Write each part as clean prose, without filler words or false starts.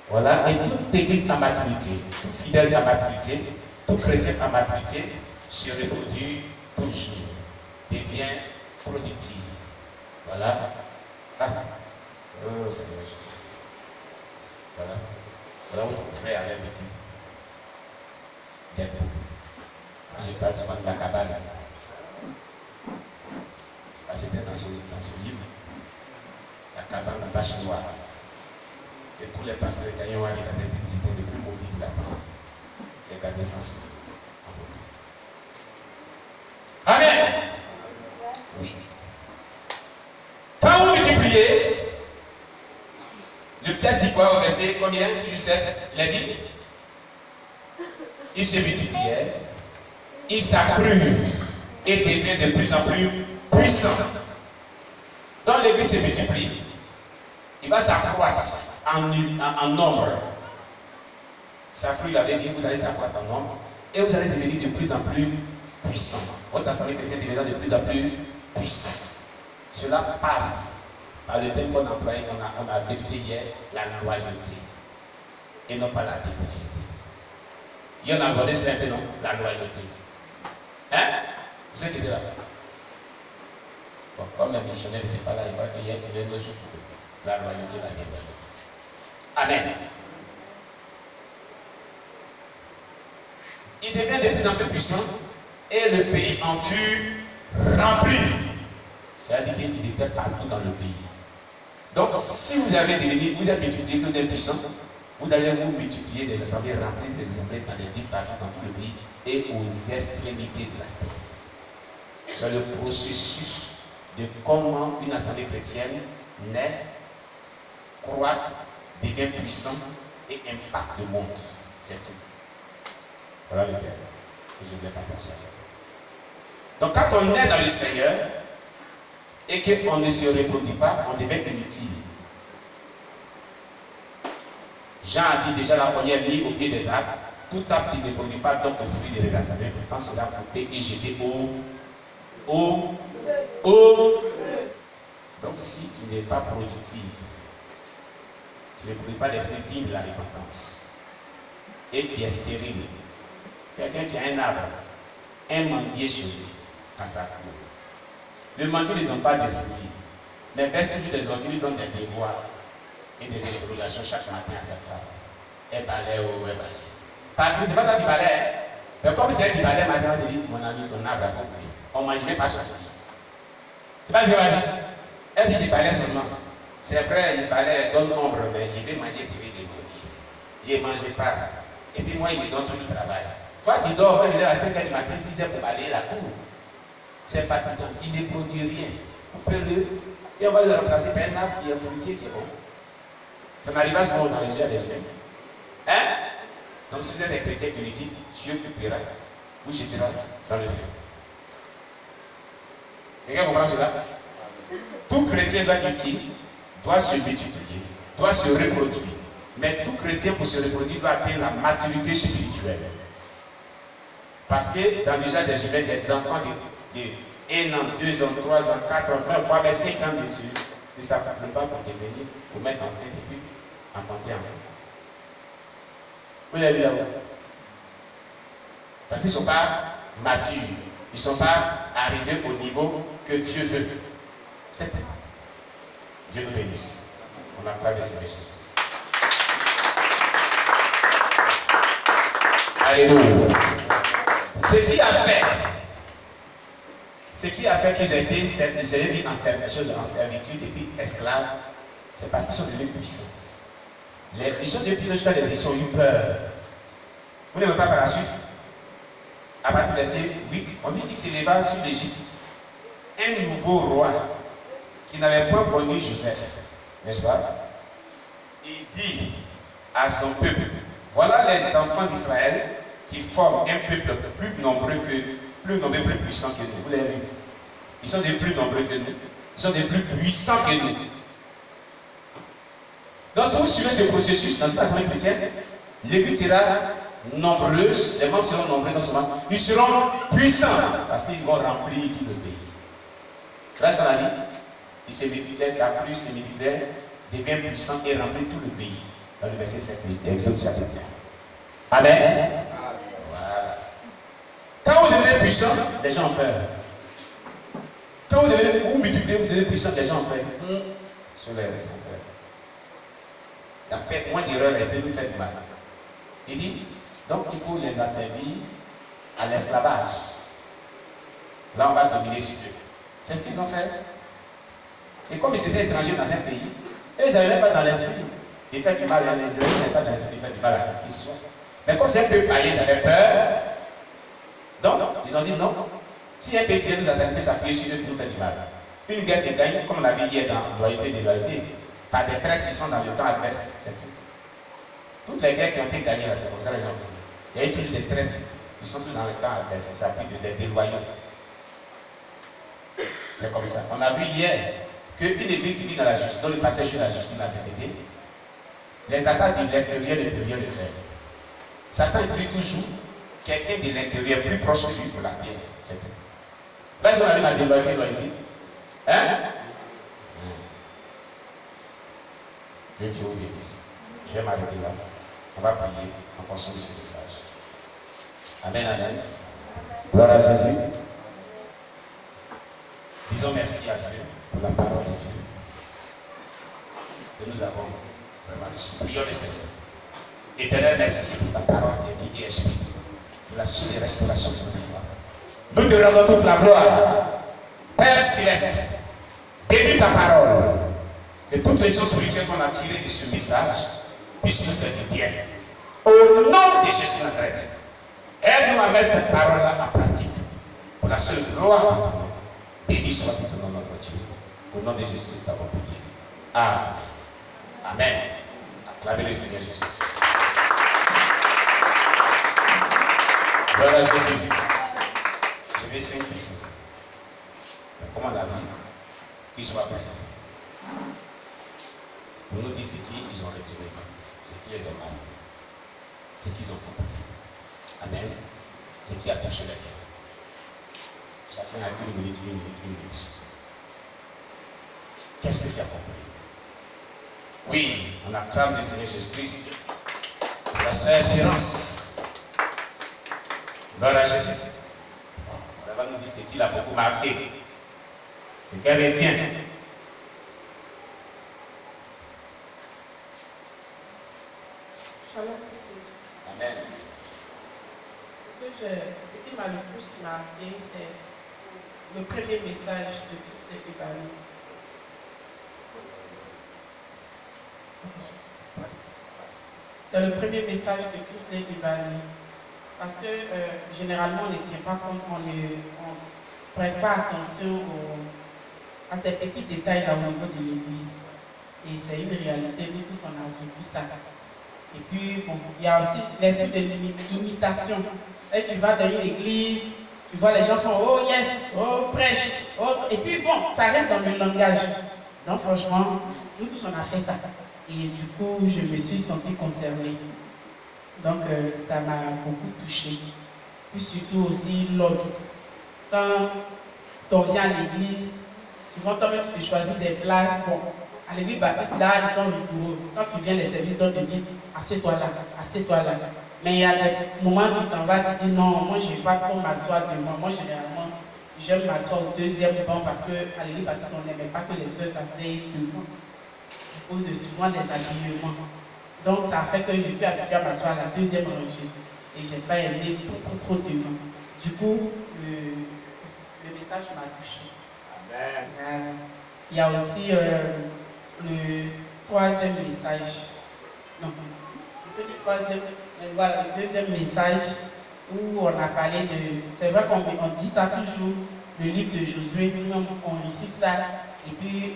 Voilà, et toute église à maturité, tout fidèle à maturité, tout chrétien à maturité se reproduit toujours, devient productif. Voilà. Ah. Oh, Seigneur Jésus. Voilà. Voilà où ton frère avait vécu. Debout. J'ai pas souvent de la cabane. C'était dans ce livre. La cabane de Bâche Noire. Et tous les pasteurs gagnants avaient visité le plus maudit de la terre. Regardez ça sur en photo. Amen. Oui. Quand vous multipliez, le texte dit quoi au verset combien? Toujours 7. Il a dit il se multipliait, il s'accrut et devient de plus en plus puissant. Dans l'église se multiplie, il va s'accroître en nombre. S'accroître, il avait dit vous allez s'accroître en nombre et vous allez devenir de plus en plus puissant. Votre assemblée chrétienne deviendra de plus en plus puissant. Cela passe par le thème qu'on a employé, on a débuté hier, la loyauté et non pas la déloyauté. Il y en a abordé cela un peu, non? La loyauté. Hein? Vous êtes qui étiez là? Bon, comme les missionnaires n'étaient pas là, il va qu'il y ait un autre jour pour la loyauté et la déloyauté. Amen. Il devient de plus en plus puissant et le pays en fut rempli. C'est-à-dire qu'ils étaient partout dans le pays. Donc, si vous avez devenu, vous êtes multiplié que des puissants, vous allez vous multiplier des assemblées remplies, des assemblées dans les villes partout dans tout le pays et aux extrémités de la terre. C'est le processus de comment une assemblée chrétienne naît, croît, devient puissant et impacte le monde. C'est tout. Voilà le terme que je vais partager avec vous. Donc, quand on est dans le Seigneur et qu'on ne se reproduit pas, on devient inutile. Jean a dit déjà la première ligne au pied des arbres, tout arbre qui ne produit pas donc le fruit de l'éradication, quand sera coupé et jeté au. Donc si tu n'es pas productif, tu ne produis pas les fruits dignes de la repentance et qui est stérile, quelqu'un qui a un arbre, un manguier chez lui, à sa cour. Le manguier ne donne pas de fruits, mais verse toujours des ordures, lui donne des devoirs et des interrogations chaque matin à sa femme. Elle balaye ou elle balaye. Parce que c'est pas ça qui balaye. Mais comme c'est elle qui balaye, maintenant elle dit, mon ami, ton arbre a fait couler. On ne mange même pas son fruit. C'est pas ce qu'elle va dire. Elle dit, je balaye seulement. C'est vrai, il balaye, donne ombre, mais je vais manger fruit de manguier. Je ne mange pas. Et puis moi, il me donne toujours travail. Toi, tu dors, quand il est à 5h du matin, 6h pour balayer la cour. C'est fatigant. Il ne produit rien. Coupez-le et on va le remplacer par un arbre qui est fruitier, qui est bon. Ça n'arrive pas souvent dans les yeux des humains. Hein? Donc si vous êtes des chrétiens qui le disent, Dieu coupera, vous jettera dans le feu. Quelqu'un comprend cela? Tout chrétien doit être utile, doit se multiplier, doit se reproduire. Mais tout chrétien pour se reproduire doit atteindre la maturité spirituelle. Parce que dans l'usage des humains, des enfants de 1 an, 2 ans, 3 ans, 4 ans, 20, voire 5 ans de Dieu, ne s'accomplissent pas pour devenir, pour mettre enceinte et puis enfanter enfant. Vous avez vu ça? Parce qu'ils ne sont pas matures. Ils ne sont pas arrivés au niveau que Dieu veut. C'est tout. Dieu nous bénisse. On acclame le Seigneur Jésus. Alléluia. Ce qui a fait que j'ai mis en servitude et puis esclave, c'est parce qu'ils sont devenus puissants. Ils sont devenus puissants jusqu'à des ils ont eu peur. Vous ne voyez pas par la suite? À partir du verset 8, on dit qu'il s'éleva sur l'Égypte un nouveau roi qui n'avait pas connu Joseph, n'est-ce pas? Il dit à son peuple, voilà les enfants d'Israël qui forment un peuple plus nombreux, plus puissant que nous. Vous l'avez vu? Ils sont des plus nombreux que nous. Ils sont des plus puissants que nous. Donc si vous suivez ce processus dans une assemblée chrétienne, l'église sera nombreuse, les membres seront nombreux non seulement, ils seront puissants parce qu'ils vont remplir tout le pays. Là, ce qu'on a dit, ils se multiplient, ça plus, se multiplient, devient puissant et remplit tout le pays. Dans le verset 7, Exode chapitre 1. Amen. Voilà. Quand vous devenez puissant, les gens ont peur. Quand vous multipliez, vous devenez puissant, les gens ont peur. Sur les font peur. Il y a peut-être moins d'erreurs, elle peut nous faire du mal. Il dit, donc il faut les asservir à l'esclavage. Là, on va dominer sur eux. C'est ce qu'ils ont fait. Et comme ils étaient étrangers dans un pays, eux, ils n'avaient pas dans l'esprit. Ils font du mal, les Israéliens n'avaient pas dans l'esprit, ils font du mal à qui qu'ils soient. Mais comme c'est un peu païen, ils avaient peur. Donc, ils ont dit non. Si un pays vient nous attaquer, ça peut s'appuyer sur eux pour nous faire du mal. Une guerre se gagne, comme on l'a vu hier dans loyauté et déloyauté, par des traîtres qui sont dans le camp adverse. C'est tout. Toutes les guerres qui ont été gagnées là, c'est comme ça les gens. Il y a eu toujours des traîtres qui sont tous dans le camp adverse. Ça s'appuie des déloyaux. C'est comme ça. On a vu hier qu'une église qui vit dans la justice, dans le passage sur la justice là cet été, les attaques de l'extérieur ne peuvent rien le faire. Satan écrit toujours quelqu'un de l'intérieur plus proche de lui pour la terre. C'est tout. Là, ils ont vu la déloyauté. Hein? Que Dieu vous bénisse. Je vais m'arrêter là. On va prier en fonction de ce message. Amen, amen. Gloire à Jésus. Disons merci à Dieu pour la parole de Dieu que nous avons vraiment reçue. Prions le Seigneur. Éternel, merci pour ta parole qui est vie et esprit, pour la source et restauration de notre foi. Nous te rendons toute la gloire. Père céleste, bénis ta parole. Que toutes les choses spirituelles qu'on a tirées de ce message puissent nous faire du bien. Au nom de Jésus Nazareth, aide-nous à mettre cette parole-là en pratique pour la seule gloire de Dieu. Béni soit ton nom, notre Dieu. Au nom de Jésus, nous t'avons prié. Amen. Amen. Acclamez le Seigneur Jésus. Gloire à Jésus. Je vais 5 personnes. Mais comme on a vu, qu'il soit bref. On nous dit ce qu'ils ont retenu, ce qui les a marqués, ce qu'ils ont compris. Amen. Ce qui a touché les cœurs. Chacun a 1 minute, 1 minute, 1 minute. Qu'est-ce que tu as compris? Oui, on acclame le Seigneur Jésus-Christ, la seule espérance. Gloire à Jésus. On va nous dire ce qu'il a beaucoup marqué. Ce qu'elle retient. Amen. Ce qui m'a le plus marqué, c'est le premier message de Christ évanouie. C'est le premier message de Christ évanouie. Parce que généralement, on ne tient pas compte, on ne prête pas attention à ces petits détails-là au niveau de l'Église. Et c'est une réalité, nous tous on a vécu ça. Et puis, bon, il y a aussi l'esprit de l'imitation. Et tu vas dans une église, tu vois les gens font oh yes, oh prêche, oh, et puis bon, ça reste dans le langage. Donc franchement, nous tous on a fait ça. Et du coup, je me suis sentie concernée. Donc ça m'a beaucoup touchée. Puis surtout aussi l'ordre. Quand on vient à l'église, souvent toi-même tu te choisis des places. Bon, à l'église baptiste là, ils sont rigoureux. Quand tu viens les services d'autres églises, assieds-toi là, assieds-toi là. Mais il y a des moments où tu t'en vas, tu dis non, moi je ne vais pas trop m'asseoir devant. Moi généralement, j'aime m'asseoir au deuxième banc parce qu'à l'église baptiste, on n'aimait pas que les soeurs s'asseyent devant. À cause de souvent des habillements. Donc ça fait que je suis habituée à m'asseoir à la deuxième rangée. Et je n'ai pas aimé trop devant. Du coup, le message m'a touchée. Amen. Il y a aussi le troisième message. Non, voilà, le deuxième message où on a parlé de. C'est vrai qu'on dit ça toujours, le livre de Josué, nous-mêmes on récite ça. Et puis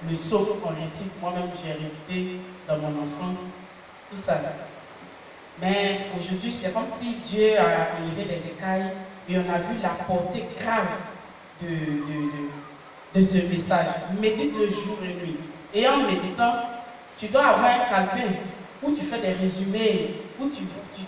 le psaume on récite, moi-même j'ai récité dans mon enfance, tout ça. Mais aujourd'hui, c'est comme si Dieu a enlevé les écailles et on a vu la portée grave de ce message. Médite le jour et nuit. Et en méditant, tu dois avoir un calepin où tu fais des résumés, où tu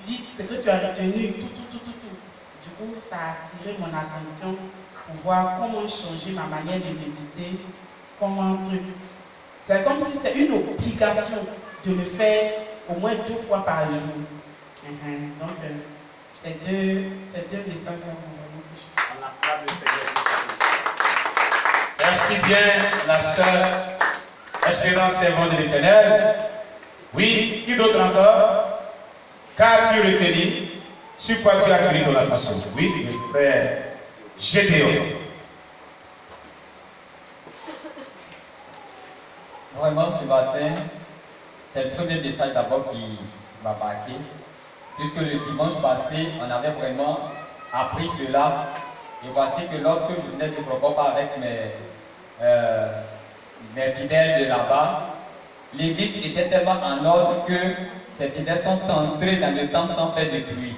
dis ce que tu as retenu, tout. Du coup, ça a attiré mon attention pour voir comment changer ma manière de méditer, comment truc. C'est comme si c'est une obligation de le faire au moins 2 fois par jour. Donc, ces deux messages-là m'ont vraiment touché. On acclame le Seigneur. Merci bien, la sœur Espérance Servante de l'Éternel. Oui, qui d'autre encore? Qu'as-tu retenu? Sur quoi tu as créé ton attention? Oui, le frère Gédéon. Vraiment, ce matin, c'est le premier message d'abord qui m'a marqué. Puisque le dimanche passé, on avait vraiment appris cela. Et voici que lorsque je venais de Procopa avec mes fidèles de là-bas, l'église était tellement en ordre que ces fidèles sont entrés dans le temple sans faire de bruit.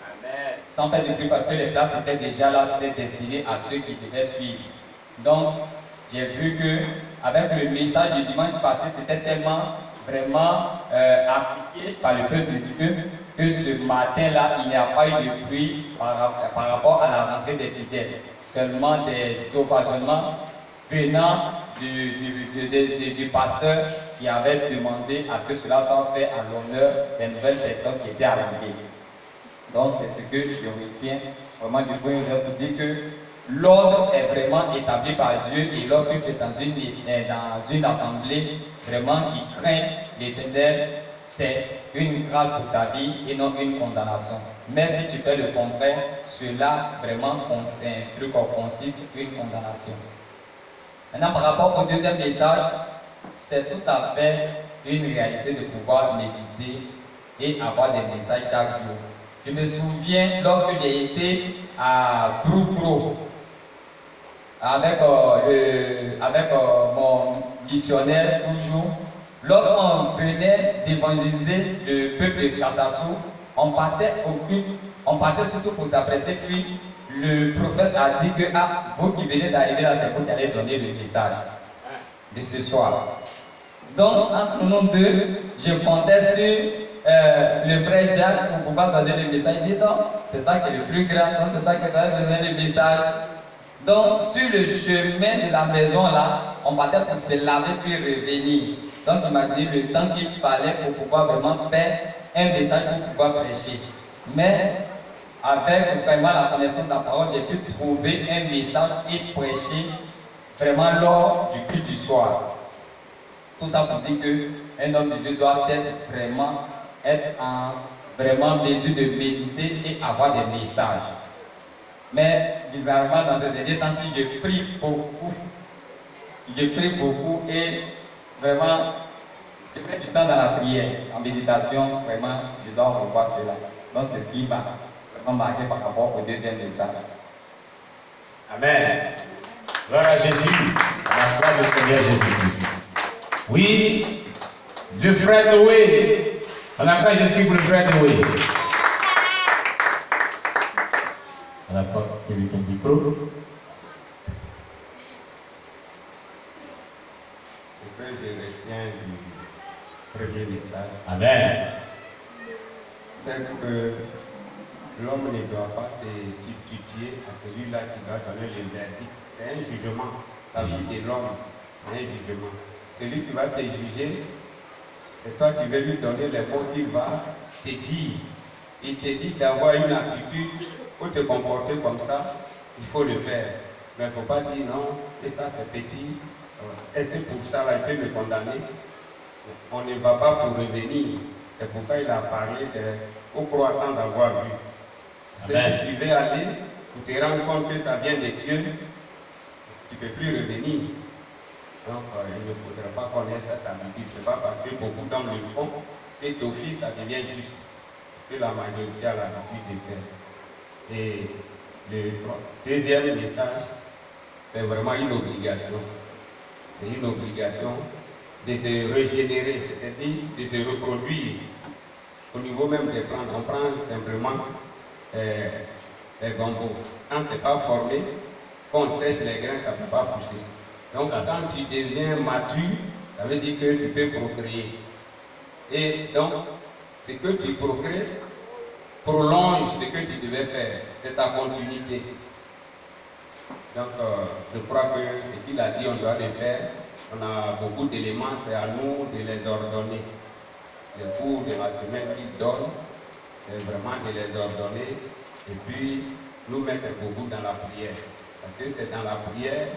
Amen. Sans faire de bruit parce que les places étaient déjà là, c'était destiné à ceux qui devaient suivre. Donc, j'ai vu que avec le message du dimanche passé, c'était tellement vraiment appliqué par le peuple de Dieu que ce matin-là, il n'y a pas eu de bruit par rapport à la rentrée des fidèles. Seulement des ovationnements venant du pasteur qui avait demandé à ce que cela soit fait en l'honneur des nouvelles personnes qui étaient arrivées. Donc c'est ce que je retiens vraiment du point de vue pour dire que l'ordre est vraiment établi par Dieu et lorsque tu es dans une assemblée vraiment qui craint l'Éternel, c'est une grâce pour ta vie et non une condamnation. Mais si tu fais le contraire, cela vraiment consiste une condamnation. Maintenant, par rapport au deuxième message, c'est tout à fait une réalité de pouvoir méditer et avoir des messages chaque jour. Je me souviens lorsque j'ai été à Broukro avec mon missionnaire toujours, lorsqu'on venait d'évangéliser le peuple de Kassassou, on partait au culte, on partait surtout pour s'apprêter, puis le prophète a dit que vous qui venez d'arriver là, c'est vous qui allez donner le message de ce soir. Donc, entre nous deux, je comptais sur le frère Jacques pour pouvoir donner le message. Il dit non, c'est toi qui es le plus grand, non, c'est toi qui dois donner le message. Donc, sur le chemin de la maison là, on partait pour se laver puis revenir. Donc, imaginez le temps qu'il fallait pour pouvoir vraiment faire un message pour pouvoir prêcher. Mais, avec vraiment la connaissance de la parole, j'ai pu trouver un message et prêcher vraiment lors du culte du soir. Tout ça pour dire qu'un homme de Dieu doit être en mesure de méditer et avoir des messages. Mais bizarrement, dans ces derniers temps, si je prie beaucoup et vraiment, je mets du temps dans la prière, en méditation, vraiment, je dois revoir cela. Donc c'est ce qui m'a vraiment marqué par rapport au deuxième message. Amen. Gloire à Jésus, à la gloire du Seigneur Jésus-Christ. Oui, le frère Noé. On acclame Jésus pour le frère Noé. À la fois, tu veux ton micro. Ce que je retiens du premier message, Amen. c'est que l'homme ne doit pas se substituer à celui-là qui doit donner le verdict. C'est un jugement. La vie de l'homme, c'est un jugement. Celui qui va te juger, c'est toi qui vas lui donner les mots qu'il va te dire. Il te dit d'avoir une attitude pour te comporter comme ça, il faut le faire. Mais il ne faut pas dire non, et ça c'est petit, et c'est pour ça là, il peut me condamner. On ne va pas pour revenir. C'est pourquoi il a parlé au croix sans avoir vu. C'est que tu veux aller, tu te rends compte que ça vient de Dieu, tu ne peux plus revenir. Donc il ne faudrait pas qu'on ait cette habitude. Ce n'est pas parce que beaucoup d'hommes le font que d'office ça devient juste. Parce que la majorité a l'habitude de faire. Et le deuxième message, c'est vraiment une obligation. C'est une obligation de se régénérer, c'est-à-dire de se reproduire. Au niveau même des plantes, on prend simplement les gambos. Quand ce n'est pas formé, quand on sèche les grains, ça ne peut pas pousser. Donc quand tu deviens mature, ça veut dire que tu peux procréer. Et donc, ce que tu procrées prolonge ce que tu devais faire, c'est ta continuité. Donc, je crois que ce qu'il a dit, on doit le faire. On a beaucoup d'éléments, c'est à nous de les ordonner. les cours de la semaine qu'ils donnent, c'est vraiment de les ordonner et puis nous mettre beaucoup dans la prière. Parce que c'est dans la prière